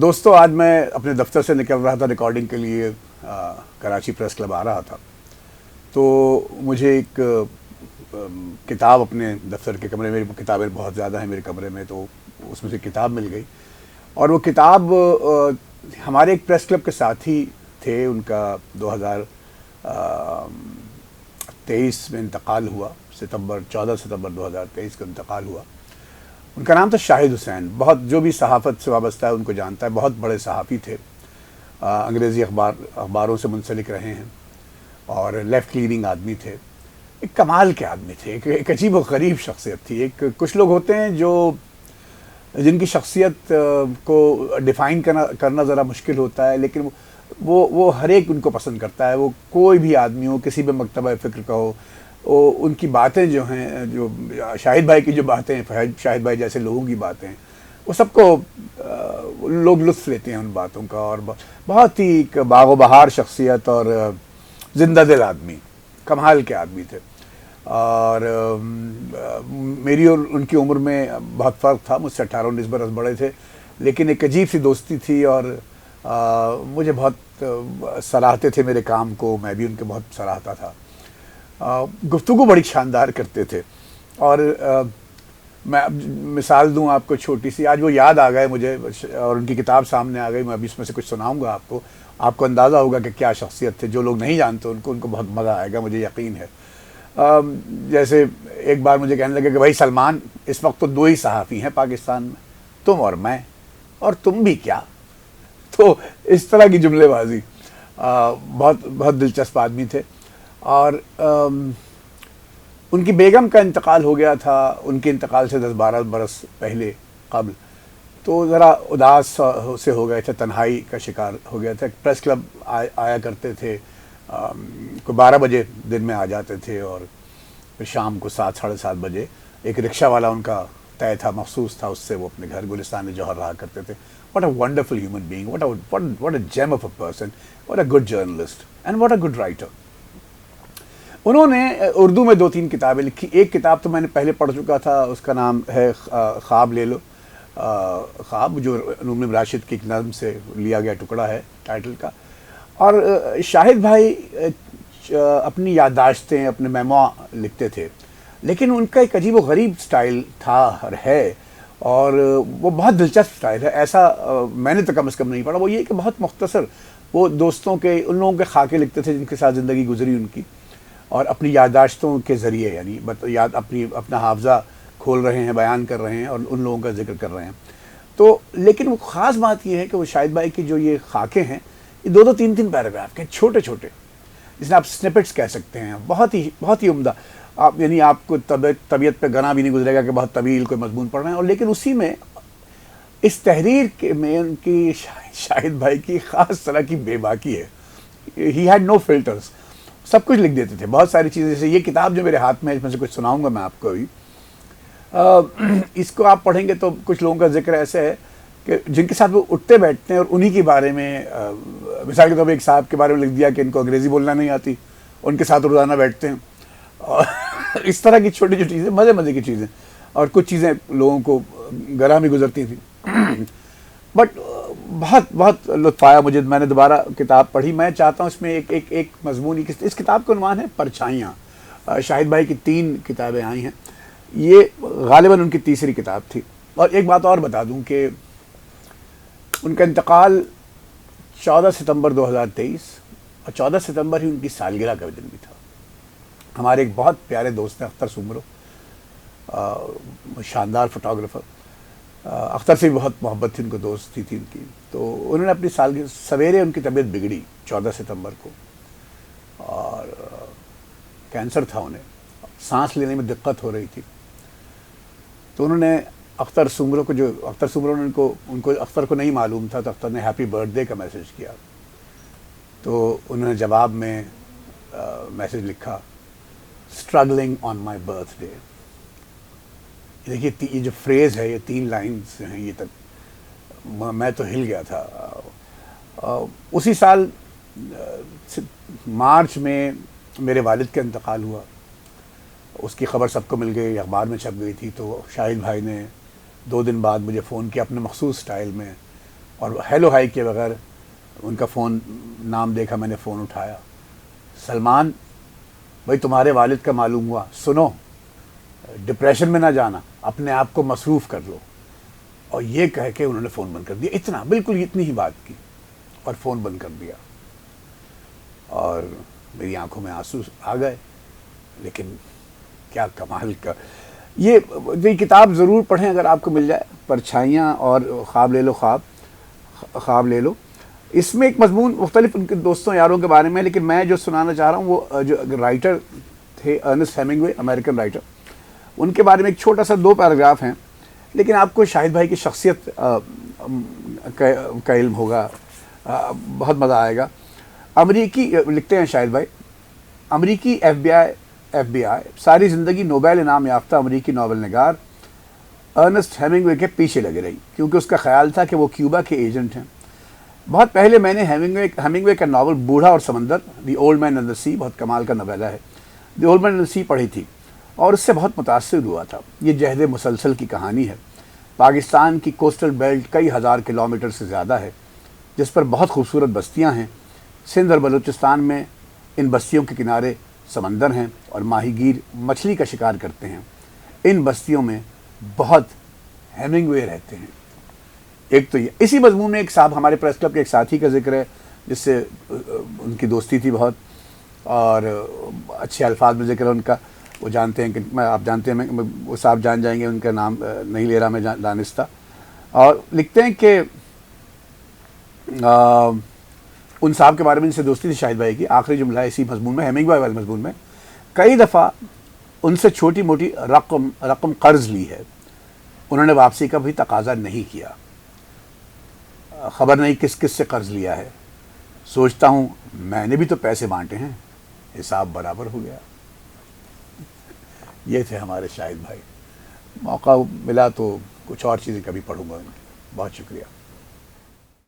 دوستوں، آج میں اپنے دفتر سے نکل رہا تھا ریکارڈنگ کے لیے، کراچی پریس کلب آ رہا تھا، تو مجھے ایک کتاب اپنے دفتر کے کمرے میں، کتابیں بہت زیادہ ہیں میرے کمرے میں، تو اس میں سے کتاب مل گئی. اور وہ کتاب ہمارے ایک پریس کلب کے ساتھی تھے، ان کا 2023 میں انتقال ہوا. 14 ستمبر 2023 کو انتقال ہوا. ان کا نام تھا شاہد حسین. بہت جو بھی صحافت سے وابستہ ہے ان کو جانتا ہے. بہت بڑے صحافی تھے، انگریزی اخباروں سے منسلک رہے ہیں اور لیفٹ لیننگ آدمی تھے. ایک کمال کے آدمی تھے. ایک عجیب و غریب شخصیت تھی. کچھ لوگ ہوتے ہیں جن کی شخصیت کو ڈیفائن کرنا ذرا مشکل ہوتا ہے، لیکن وہ ہر ایک ان کو پسند کرتا ہے. وہ کوئی بھی آدمی ہو، کسی بھی مکتبہ فکر کا ہو، ان کی باتیں جو ہیں، جو شاہد بھائی کی جو باتیں ہیں، شاہد بھائی جیسے لوگوں کی باتیں ہیں، وہ سب کو لوگ لطف لیتے ہیں ان باتوں کا. اور بہت ہی ایک باغ و بہار شخصیت اور زندہ دل آدمی، کمال کے آدمی تھے. اور میری اور ان کی عمر میں بہت فرق تھا. مجھ سے 18-19 برس بڑے تھے، لیکن ایک عجیب سی دوستی تھی. اور مجھے بہت سراہتے تھے میرے کام کو، میں بھی ان کے بہت سراہتا تھا. گفتگو بڑی شاندار کرتے تھے. اور میں اب مثال دوں آپ کو چھوٹی سی، آج وہ یاد آ گئے مجھے، اور ان کی کتاب سامنے آ گئی. میں ابھی اس میں سے کچھ سناؤں گا آپ کو اندازہ ہوگا کہ کیا شخصیت تھے. جو لوگ نہیں جانتے ان کو بہت مزہ آئے گا، مجھے یقین ہے. جیسے ایک بار مجھے کہنے لگے کہ بھائی سلمان، اس وقت تو 2 ہی صحافی ہیں پاکستان میں، تم اور میں، اور تم بھی کیا. تو اس طرح کی جملے بازی. بہت بہت دلچسپ آدمی تھے. اور ان کی بیگم کا انتقال ہو گیا تھا. ان کے انتقال سے 10-12 برس پہلے قبل، تو ذرا اداس سے ہو گئے تھے، تنہائی کا شکار ہو گیا تھا. ایک پریس کلب آیا کرتے تھے، کو 12 بجے دن میں آ جاتے تھے، اور پھر شام کو 7-7:30 بجے ایک رکشہ والا ان کا طے تھا، مخصوص تھا، اس سے وہ اپنے گھر گلستان جوہر رہا کرتے تھے. What a wonderful human being, what a gem of a person, what a good journalist, and what a good writer. انہوں نے اردو میں 2-3 کتابیں لکھی. ایک کتاب تو میں نے پہلے پڑھ چکا تھا، اس کا نام ہے خواب لے لو. خواب، جو نور راشد کی ایک نظم سے لیا گیا ٹکڑا ہے ٹائٹل کا. اور شاہد بھائی اپنی یادداشتیں، اپنے میمو لکھتے تھے، لیکن ان کا ایک عجیب و غریب سٹائل تھا اور ہے، اور وہ بہت دلچسپ سٹائل ہے. ایسا میں نے تو کم از کم نہیں پڑھا. وہ یہ کہ بہت مختصر، وہ دوستوں کے، ان لوگوں کے خاکے لکھتے تھے جن کے ساتھ زندگی گزری ان کی، اور اپنی یادداشتوں کے ذریعے، یعنی اپنا حافظہ کھول رہے ہیں، بیان کر رہے ہیں، اور ان لوگوں کا ذکر کر رہے ہیں. تو لیکن وہ خاص بات یہ ہے کہ وہ شاہد بھائی کی جو یہ خاکے ہیں، یہ 2-3 پیراگراف کے چھوٹے چھوٹے، جس میں آپ سنپٹس کہہ سکتے ہیں، بہت ہی عمدہ. یعنی آپ کو طبیعت پہ گنا بھی نہیں گزرے گا کہ بہت طویل کوئی مضمون پڑھ رہے ہیں. اور لیکن اسی میں، اس تحریر میں ان کی شاہد بھائی کی خاص طرح کی بے باکی ہے. He had no filters. سب کچھ لکھ دیتے تھے، بہت ساری چیزیں. جیسے یہ کتاب جو میرے ہاتھ میں ہے، اس میں سے کچھ سناؤں گا میں آپ کو ابھی. اس کو آپ پڑھیں گے تو کچھ لوگوں کا ذکر ایسے ہے کہ جن کے ساتھ وہ اٹھتے بیٹھتے ہیں، اور انہی کے بارے میں، مثال کے طور پہ ایک صاحب کے بارے میں لکھ دیا کہ ان کو انگریزی بولنا نہیں آتی، ان کے ساتھ روزانہ بیٹھتے ہیں. اور اس طرح کی چھوٹی چھوٹی چیزیں، مزے کی چیزیں. اور کچھ چیزیں لوگوں کو گراں بھی گزرتی تھیں. بٹ بہت لطف آیا مجھے. میں نے دوبارہ کتاب پڑھی. میں چاہتا ہوں اس میں ایک مضمون، اس کتاب کا عنوان ہے پرچھائیاں. شاہد بھائی کی 3 کتابیں آئی ہیں، یہ غالباً ان کی تیسری کتاب تھی. اور ایک بات اور بتا دوں کہ ان کا انتقال 14 ستمبر 2023، اور 14 ستمبر ہی ان کی سالگرہ کا دن بھی تھا. ہمارے ایک بہت پیارے دوست ہیں اختر سومرو، شاندار فوٹوگرافر. اختر سے بھی بہت محبت تھی ان کو، دوستی تھی ان کی. تو انہوں نے اپنی سالگرہ، سویرے ان کی طبیعت بگڑی 14 ستمبر کو، اور کینسر تھا انہیں، سانس لینے میں دقت ہو رہی تھی. تو انہوں نے اختر سومرو نے ان کو اختر کو نہیں معلوم تھا، تو اختر نے ہیپی برتھ ڈے کا میسج کیا. تو انہوں نے جواب میں میسج لکھا، اسٹرگلنگ آن مائی برتھ ڈے. دیکھیے یہ جو فریز ہے، یہ 3 لائنز ہیں، یہ تک میں تو ہل گیا تھا. اسی سال مارچ میں میرے والد کا انتقال ہوا. اس کی خبر سب کو مل گئی، اخبار میں چھپ گئی تھی. تو شاہد بھائی نے 2 دن بعد مجھے فون کیا اپنے مخصوص سٹائل میں، اور ہیلو ہائی کے بغیر ان کا فون نام دیکھا، میں نے فون اٹھایا، سلمان بھائی تمہارے والد کا معلوم ہوا، سنو ڈپریشن میں نہ جانا، اپنے آپ کو مصروف کر لو. اور یہ کہہ کے انہوں نے فون بند کر دیا. اتنا، بالکل اتنی ہی بات کی اور فون بند کر دیا. اور میری آنکھوں میں آنسو آ گئے. لیکن کیا کمال کا یہ کتاب ضرور پڑھیں اگر آپ کو مل جائے، پرچھائیاں اور خواب لے لو، خواب لے لو. اس میں ایک مضمون مختلف ان کے دوستوں یاروں کے بارے میں، لیکن میں جو سنانا چاہ رہا ہوں وہ جو رائٹر تھے ارنسٹ ہیمنگوے، امریکن رائٹر، ان کے بارے میں ایک چھوٹا سا 2 پیراگراف ہیں، لیکن آپ کو شاہد بھائی کی شخصیت کا علم ہوگا، بہت مزہ آئے گا. امریکی لکھتے ہیں شاہد بھائی، امریکی ایف بی آئی ساری زندگی نوبیل انعام یافتہ امریکی ناول نگار ارنسٹ ہیمنگوے کے پیچھے لگے رہی، کیونکہ اس کا خیال تھا کہ وہ کیوبا کے ایجنٹ ہیں. بہت پہلے میں نے ہیمنگوے کا ناول بوڑھا اور سمندر، the old man and the سی، بہت کمال کا نویلا ہے، the old man and the سی پڑھی تھی اور اس سے بہت متاثر ہوا تھا. یہ جہد مسلسل کی کہانی ہے. پاکستان کی کوسٹل بیلٹ کئی ہزار کلومیٹر سے زیادہ ہے، جس پر بہت خوبصورت بستیاں ہیں. سندھ اور بلوچستان میں ان بستیوں کے کنارے سمندر ہیں اور ماہی گیر مچھلی کا شکار کرتے ہیں. ان بستیوں میں بہت ہیمنگوے رہتے ہیں. ایک تو یہ، اسی مضمون میں ایک صاحب ہمارے پریس کلب کے ایک ساتھی کا ذکر ہے جس سے ان کی دوستی تھی بہت، اور اچھے الفاظ میں ذکر ہے ان کا. وہ جانتے ہیں کہ آپ جانتے ہیں، وہ صاحب جان جائیں گے، ان کا نام نہیں لے رہا میں دانستہ. اور لکھتے ہیں کہ ان صاحب کے بارے میں جن سے دوستی تھی شاہد بھائی کی، آخری جملہ اسی مضمون میں، ہیمنگوے والے مضمون میں، کئی دفعہ ان سے چھوٹی موٹی رقم قرض لی ہے، انہوں نے واپسی کا بھی تقاضا نہیں کیا. خبر نہیں کس کس سے قرض لیا ہے، سوچتا ہوں میں نے بھی تو پیسے بانٹے ہیں، حساب برابر ہو گیا. یہ تھے ہمارے شاہد بھائی. موقع ملا تو کچھ اور چیزیں کبھی پڑھوں گا. بہت شکریہ.